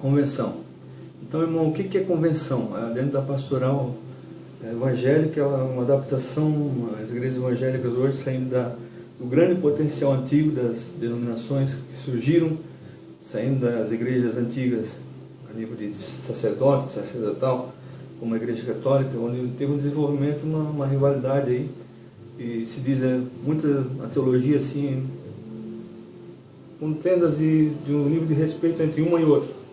Convenção. Então, irmão, o que é convenção? Dentro da pastoral evangélica, é uma adaptação às igrejas evangélicas hoje, saindo do grande potencial antigo das denominações que surgiram, saindo das igrejas antigas a nível de sacerdotal, como a igreja católica, onde teve um desenvolvimento, uma rivalidade aí, e se diz muita a teologia assim, com tendas de um nível de respeito entre uma e outra.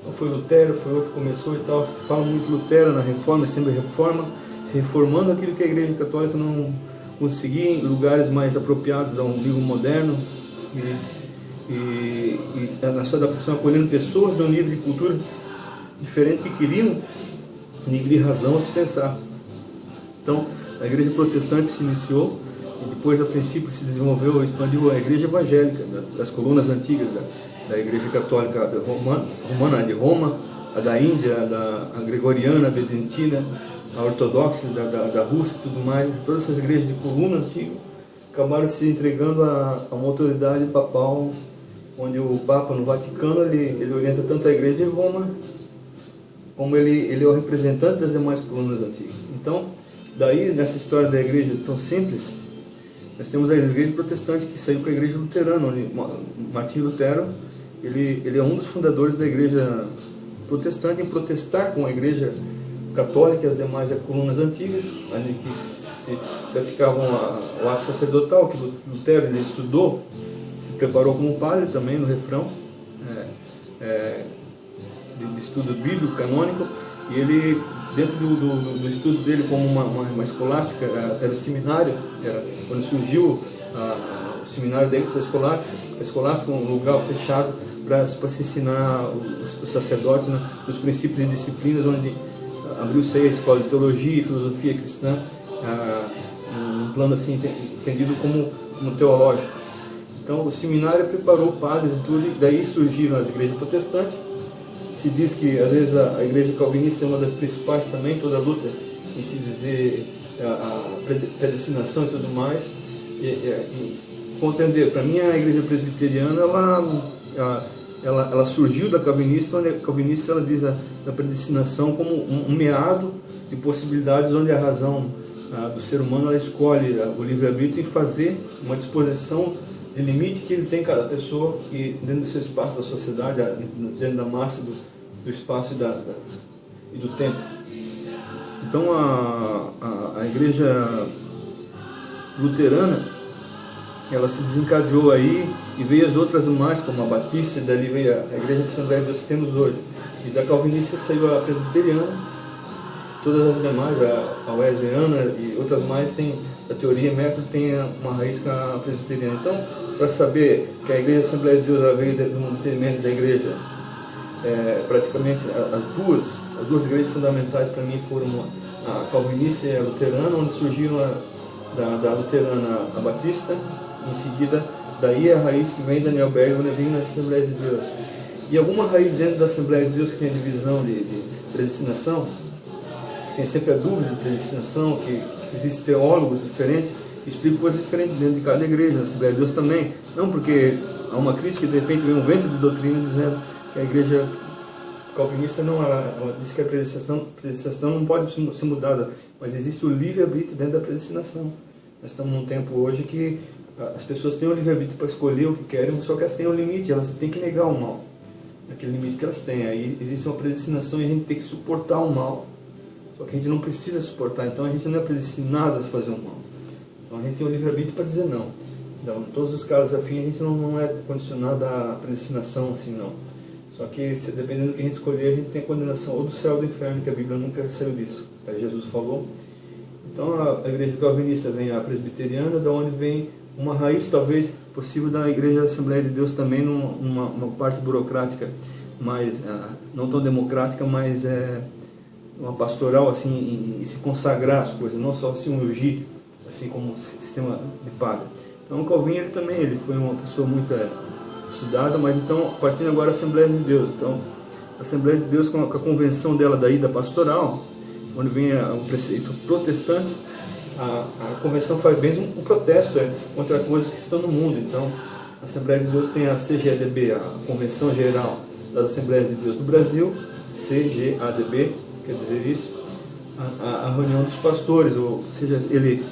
Então foi Lutero, foi outro que começou e tal. Se fala muito de Lutero na reforma, sempre reforma, se reformando aquilo que a igreja católica não conseguia em lugares mais apropriados a um nível moderno, e na sua adaptação acolhendo pessoas de um nível de cultura diferente que queriam nível de razão a se pensar. Então a igreja protestante se iniciou e depois a princípio se desenvolveu, expandiu a igreja evangélica, das colunas antigas da igreja católica romana de Roma, a da Índia, a gregoriana, a beneditina, a ortodoxa da Rússia e tudo mais. Todas essas igrejas de coluna antiga acabaram se entregando a uma autoridade papal, onde o Papa no Vaticano ele orienta tanto a igreja de Roma, como ele é o representante das demais colunas antigas. Então, daí, nessa história da igreja tão simples, nós temos a igreja protestante que saiu com a igreja luterana, onde Martinho Lutero, ele é um dos fundadores da igreja protestante, em protestar com a igreja católica e as demais colunas antigas, onde que se praticavam o ato sacerdotal, que Lutero ele estudou, se preparou como padre também no refrão, de estudo bíblico, canônico, e ele, dentro do estudo dele como uma escolástica, era o seminário, quando surgiu o seminário da igreja escolástica, um lugar fechado para se ensinar os sacerdotes, né, os princípios e disciplinas, onde abriu-se aí a escola de teologia e filosofia cristã, um plano assim entendido como teológico. Então o seminário preparou padres e tudo, e daí surgiram as igrejas protestantes. Se diz que às vezes a igreja calvinista é uma das principais também, toda a luta em se dizer a predestinação e tudo mais. Entender, para mim a igreja presbiteriana ela surgiu da calvinista, onde a calvinista ela diz a predestinação como um meado de possibilidades onde a razão do ser humano ela escolhe o livre-arbítrio e fazer uma disposição de limite que ele tem cada pessoa, e dentro do seu espaço da sociedade, dentro da massa do espaço e do tempo. Então a igreja luterana ela se desencadeou aí, e veio as outras mais, como a Batista, e dali veio a igreja de Assembleia de Deus que temos hoje. E da calvinista saiu a presbiteriana, todas as demais, a wesleyana e outras mais, tem a teoria e método, tem uma raiz com a presbiteriana. Então, para saber que a igreja Assembleia de Deus ela veio do entendimento da igreja, praticamente as duas igrejas fundamentais para mim foram a calvinista e a luterana, onde surgiram da luterana a batista, em seguida daí a raiz que vem Daniel Berg, onde vem nas Assembleias de Deus. E alguma raiz dentro da Assembleia de Deus que tem a divisão de predestinação, que tem sempre a dúvida de predestinação, que existem teólogos diferentes, explicam coisas diferentes dentro de cada igreja, na Assembleia de Deus também. Não porque há uma crítica e de repente vem um vento de doutrina dizendo que a igreja calvinista não, ela diz que a predestinação não pode ser mudada, mas existe o livre-arbítrio dentro da predestinação. Nós estamos num tempo hoje que as pessoas têm o livre-arbítrio para escolher o que querem, só que elas têm um limite, elas têm que negar o mal, aquele limite que elas têm. Aí existe uma predestinação e a gente tem que suportar o mal, só que a gente não precisa suportar, então a gente não é predestinado a fazer o mal. Então a gente tem o livre-arbítrio para dizer não. Então, em todos os casos afins, a gente não é condicionado à predestinação assim, não. Só que, dependendo do que a gente escolher, a gente tem a condenação ou do céu ou do inferno, que a Bíblia nunca saiu disso. Jesus falou. Então, a igreja calvinista vem a presbiteriana, da onde vem uma raiz, talvez, possível da igreja Assembleia de Deus também, numa parte burocrática, mas não tão democrática, mas uma pastoral, assim, e se consagrar as coisas, não só se ungir, assim como sistema de padre. Então, o Calvin, ele foi uma pessoa muito estudada, mas então, partindo agora da Assembleia de Deus. Então, a Assembleia de Deus, com a convenção dela da ida pastoral, onde vem o preceito protestante, a convenção faz bem um protesto contra coisas que estão no mundo. Então, a Assembleia de Deus tem a CGLB, a Convenção Geral, das Assembleias de Deus do Brasil, CGADB, quer dizer isso, a reunião dos pastores, ou seja, ele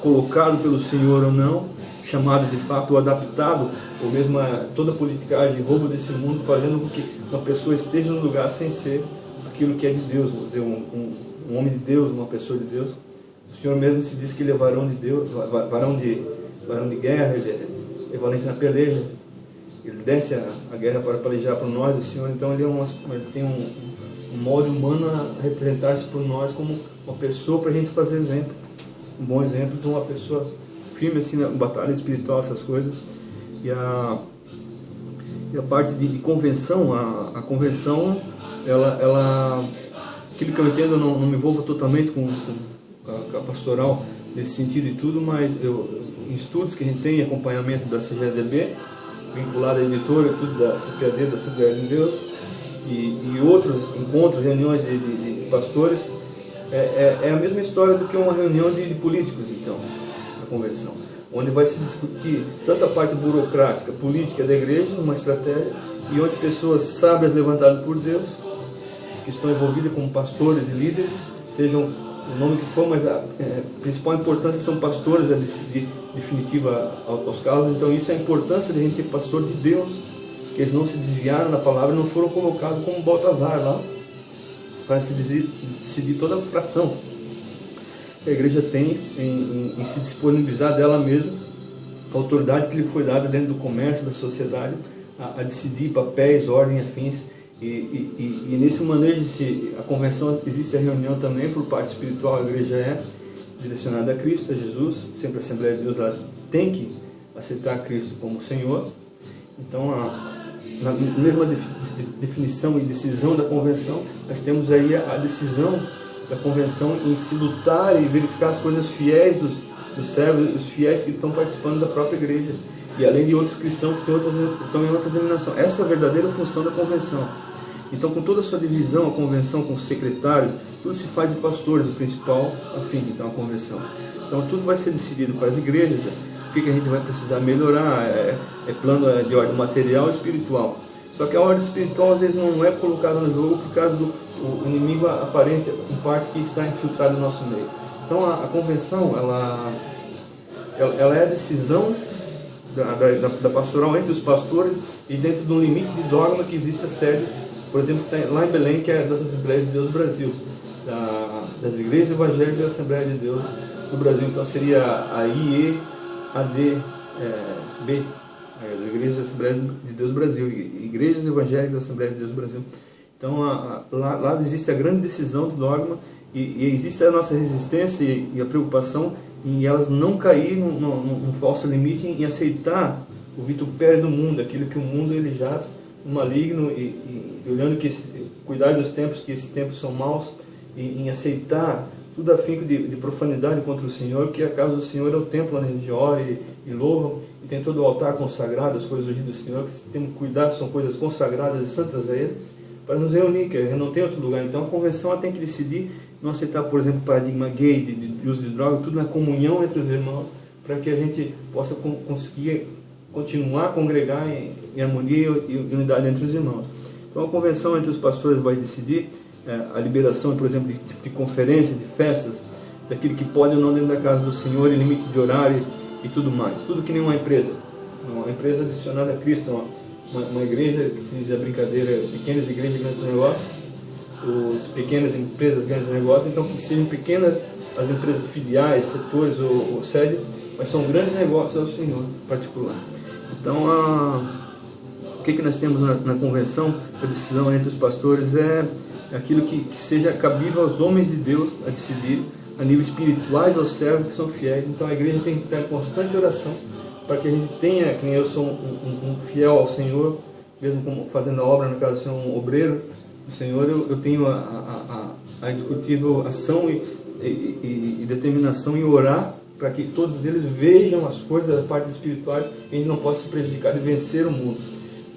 colocado pelo Senhor ou não, chamado de fato ou adaptado, ou mesmo toda a politicagem, roubo desse mundo, fazendo com que uma pessoa esteja no lugar sem ser aquilo que é de Deus, vamos dizer, um homem de Deus, uma pessoa de Deus. O Senhor mesmo se diz que ele é varão de Deus, varão de guerra, ele é valente na peleja, ele desce a guerra para pelejar por nós. O Senhor, então, ele tem um molde humano a representar-se por nós como uma pessoa para a gente fazer exemplo, um bom exemplo de uma pessoa firme assim na batalha espiritual, essas coisas. E a parte de convenção, a convenção, ela aquilo que eu entendo, eu não me envolvo totalmente com a pastoral nesse sentido e tudo, mas em estudos que a gente tem, acompanhamento da CGADB, vinculado à editora, tudo da CPAD, da Assembleia de Deus, e outros encontros, reuniões de pastores, é a mesma história do que uma reunião de políticos, então, a convenção, onde vai se discutir tanto a parte burocrática, política da igreja, uma estratégia, e onde pessoas sábias levantadas por Deus, que estão envolvidas como pastores e líderes, sejam o nome que for, mas a principal importância são pastores a decidir definitiva aos casos. Então isso é a importância de a gente ter pastor de Deus, que eles não se desviaram da palavra e não foram colocados como Baltazar lá, para se decidir toda a fração que a igreja tem em se disponibilizar dela mesma, a autoridade que lhe foi dada dentro do comércio, da sociedade, a decidir papéis, ordem, afins. E nesse manejo, a convenção, existe a reunião também por parte espiritual. A igreja é direcionada a Cristo, a Jesus. Sempre a Assembleia de Deus ela tem que aceitar a Cristo como Senhor. Então, na mesma definição e decisão da convenção, nós temos aí a decisão da convenção em se lutar e verificar as coisas fiéis dos servos, os fiéis que estão participando da própria igreja, e além de outros cristãos que estão em outra denominação. Essa é a verdadeira função da convenção. Então, com toda a sua divisão, a convenção com os secretários, tudo se faz de pastores, o principal afim, então, a convenção. Então, tudo vai ser decidido para as igrejas, o que a gente vai precisar melhorar, é plano de ordem material e espiritual. Só que a ordem espiritual, às vezes, não é colocada no jogo por causa do inimigo aparente, em parte, que está infiltrado no nosso meio. Então, a convenção, ela é a decisão da pastoral entre os pastores e dentro de um limite de dogma que existe a sede, por exemplo, que está lá em Belém, que é das Assembleias de Deus do Brasil, das Igrejas Evangélicas da Assembleia de Deus do Brasil. Então seria a IEADB, as Igrejas da Assembleia de Deus do Brasil, Igrejas Evangélicas da Assembleia de Deus do Brasil. Então lá existe a grande decisão do dogma, e existe a nossa resistência e a preocupação em elas não cair num falso limite, em aceitar o vitupério do mundo, aquilo que o mundo ele jaz no maligno, e olhando cuidar dos tempos, que esses tempos são maus, e em aceitar tudo afinco de profanidade contra o Senhor, que a casa do Senhor é o templo onde a gente ora e louva, e tem todo o altar consagrado, as coisas do Senhor, que temos que cuidar, são coisas consagradas e santas a Ele, para nos reunir, que não tem outro lugar. Então a convenção ela tem que decidir não aceitar, por exemplo, o paradigma gay, de uso de droga, tudo na comunhão entre os irmãos, para que a gente possa conseguir continuar a congregar em harmonia e unidade entre os irmãos. Então a convenção entre os pastores vai decidir a liberação, por exemplo, de conferências, de festas, daquilo que pode ou não dentro da casa do Senhor, e limite de horário e tudo mais. Tudo que nem uma empresa adicionada a Cristo, uma igreja que se diz a brincadeira, pequenas igrejas, grandes negócios, as pequenas empresas, grandes negócios. Então que sejam pequenas as empresas filiais, setores ou sede, mas são grandes negócios ao Senhor particular. Então o que nós temos na convenção, a decisão entre os pastores é aquilo que seja cabível aos homens de Deus a decidir, a nível espirituais aos servos que são fiéis. Então a igreja tem que estar em constante oração para que a gente tenha, que nem eu sou um fiel ao Senhor, mesmo como fazendo a obra na casa do Senhor, um obreiro do Senhor, eu tenho a indiscutível ação e determinação em orar para que todos eles vejam as coisas, as partes espirituais, e a gente não possa se prejudicar de vencer o mundo.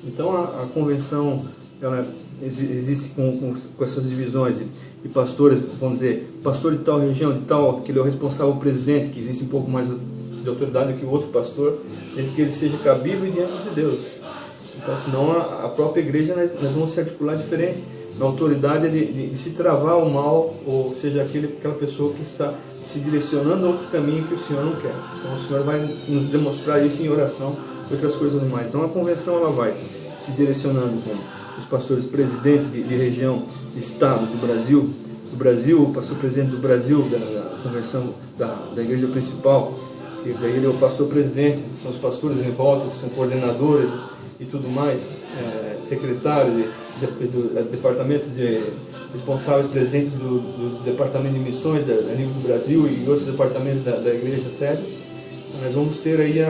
Então a convenção ela existe com essas divisões de pastores, vamos dizer, pastor de tal região, de tal, que ele é o responsável presidente, que existe um pouco mais de autoridade que o outro pastor, desde que ele seja cabível diante de Deus. Então, senão a própria igreja nós vamos se articular diferente na autoridade de se travar o mal, ou seja, aquela pessoa que está se direcionando a outro caminho que o Senhor não quer. Então o Senhor vai nos demonstrar isso em oração e outras coisas mais. Então a convenção ela vai se direcionando com os pastores presidentes de região, de estado do Brasil, o pastor presidente do Brasil, da convenção da igreja principal, que daí ele é o pastor presidente, são os pastores em volta, são coordenadores e tudo mais, secretários do departamento responsáveis, presidente do departamento de missões a nível do Brasil e outros departamentos da igreja sede. Nós vamos ter aí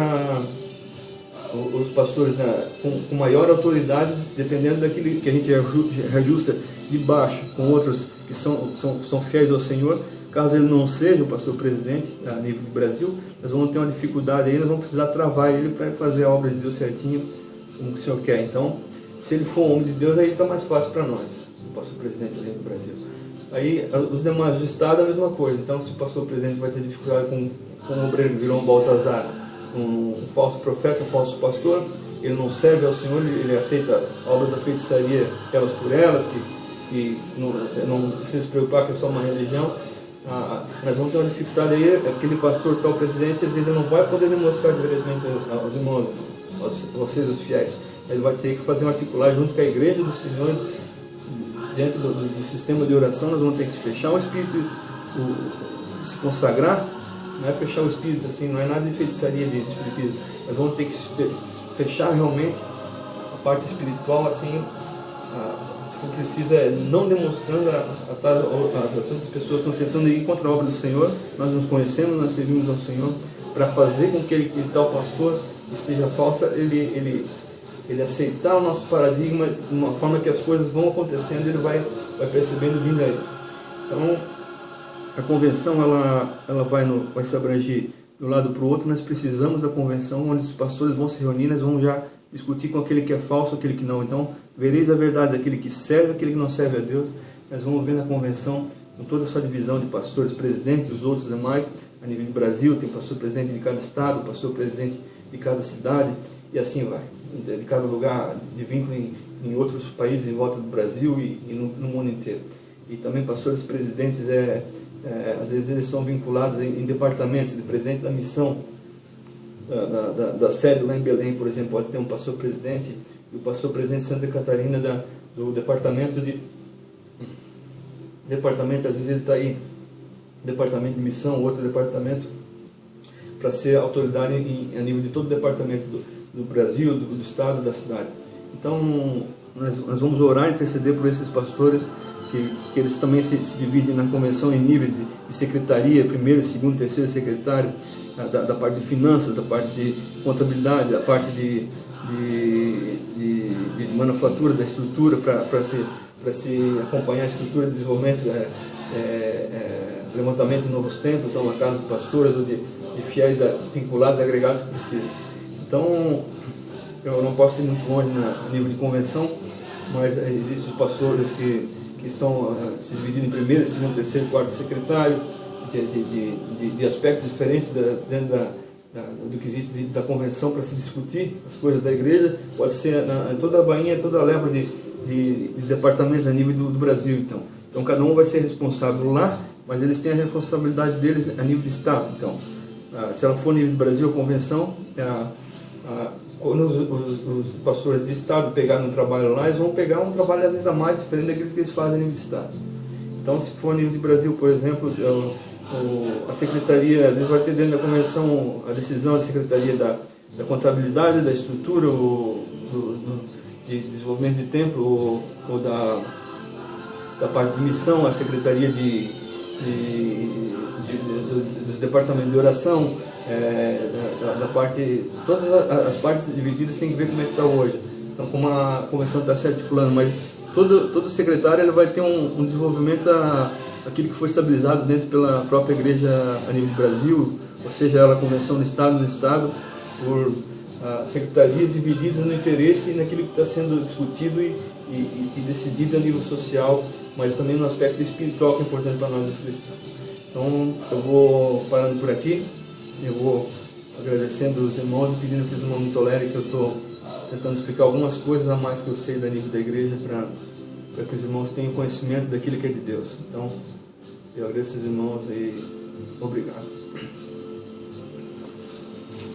os pastores com maior autoridade, dependendo daquilo que a gente reajusta de baixo, com outros que são fiéis ao Senhor. Caso ele não seja o pastor presidente a nível do Brasil, nós vamos ter uma dificuldade aí, nós vamos precisar travar ele para fazer a obra de Deus certinho, como o Senhor quer. Então, se ele for um homem de Deus, aí está mais fácil para nós, o pastor presidente ali do Brasil. Aí, os demais do Estado, a mesma coisa. Então, se o pastor presidente vai ter dificuldade com um obreiro que virou um Baltazar, um falso profeta, um falso pastor, ele não serve ao Senhor, ele aceita a obra da feitiçaria elas por elas, que não precisa se preocupar que é só uma religião. Nós vamos ter uma dificuldade aí, aquele pastor tal presidente, às vezes ele não vai poder demonstrar diretamente aos irmãos, vocês os fiéis. Ele vai ter que fazer um articular junto com a igreja do Senhor, dentro do sistema de oração. Nós vamos ter que fechar o espírito, se consagrar, não é fechar o espírito assim, não é nada de feitiçaria de espiritismo. Nós vamos ter que fechar realmente a parte espiritual assim, se for preciso, não demonstrando as outras pessoas que estão tentando ir contra a obra do Senhor. Nós nos conhecemos, nós servimos ao Senhor, para fazer com que aquele tal pastor que seja falsa, ele aceitar o nosso paradigma de uma forma que as coisas vão acontecendo, ele vai percebendo vindo aí. Então, a convenção ela vai se abranger de um lado para o outro. Nós precisamos da convenção onde os pastores vão se reunir, nós vamos já discutir com aquele que é falso, aquele que não. Então, vereis a verdade daquele que serve, aquele que não serve a Deus. Nós vamos ver na convenção, com toda a sua divisão de pastores presidentes, os outros demais, a nível do Brasil, tem pastor presidente de cada estado, pastor presidente de cada cidade, e assim vai. De cada lugar de vínculo em outros países em volta do Brasil e no mundo inteiro. E também pastores presidentes, às vezes eles são vinculados em departamentos, de presidente da missão, da sede lá em Belém, por exemplo, pode ter um pastor presidente, e o pastor presidente de Santa Catarina do departamento às vezes ele está aí, departamento de missão, outro departamento, para ser autoridade a nível de todo o departamento do Brasil, do estado, da cidade. Então, nós vamos orar e interceder por esses pastores, que eles também se dividem na convenção em níveis de secretaria, primeiro, segundo, terceiro secretário, da parte de finanças, da parte de contabilidade, da parte de manufatura, da estrutura, para se acompanhar a estrutura de desenvolvimento, levantamento de novos templos, então uma casa de pastores ou de fiéis vinculados, agregados que precisam. Então, eu não posso ir muito longe a nível de convenção, mas existem os pastores que estão se dividindo em primeiro, segundo, terceiro, quarto secretário, de aspectos diferentes dentro do quesito da convenção, para se discutir as coisas da igreja. Pode ser em toda a bainha, toda a leva de departamentos a nível do Brasil. Então cada um vai ser responsável lá, mas eles têm a responsabilidade deles a nível de estado. Então, se ela for a nível do Brasil, a convenção, quando os pastores de estado pegarem um trabalho lá, eles vão pegar um trabalho às vezes a mais, diferente daqueles que eles fazem a nível de estado. Então, se for a nível de Brasil, por exemplo, a secretaria, às vezes vai ter dentro da convenção a decisão da secretaria da contabilidade, da estrutura, de desenvolvimento de templo, ou da parte de missão, a secretaria dos departamentos de oração, da parte, todas as partes divididas tem que ver como é que está hoje. Então, como a convenção está se articulando, mas todo secretário ele vai ter um desenvolvimento aquilo que foi estabilizado dentro pela própria igreja a nível do Brasil, ou seja, ela convenção no estado, por secretarias divididas no interesse e naquilo que está sendo discutido e decidido a nível social, mas também no aspecto espiritual que é importante para nós os cristãos. Então, eu vou parando por aqui, eu vou agradecendo os irmãos e pedindo que os irmãos me tolerem que eu estou tentando explicar algumas coisas a mais que eu sei da nível da igreja para que os irmãos tenham conhecimento daquilo que é de Deus. Então, eu agradeço os irmãos e obrigado.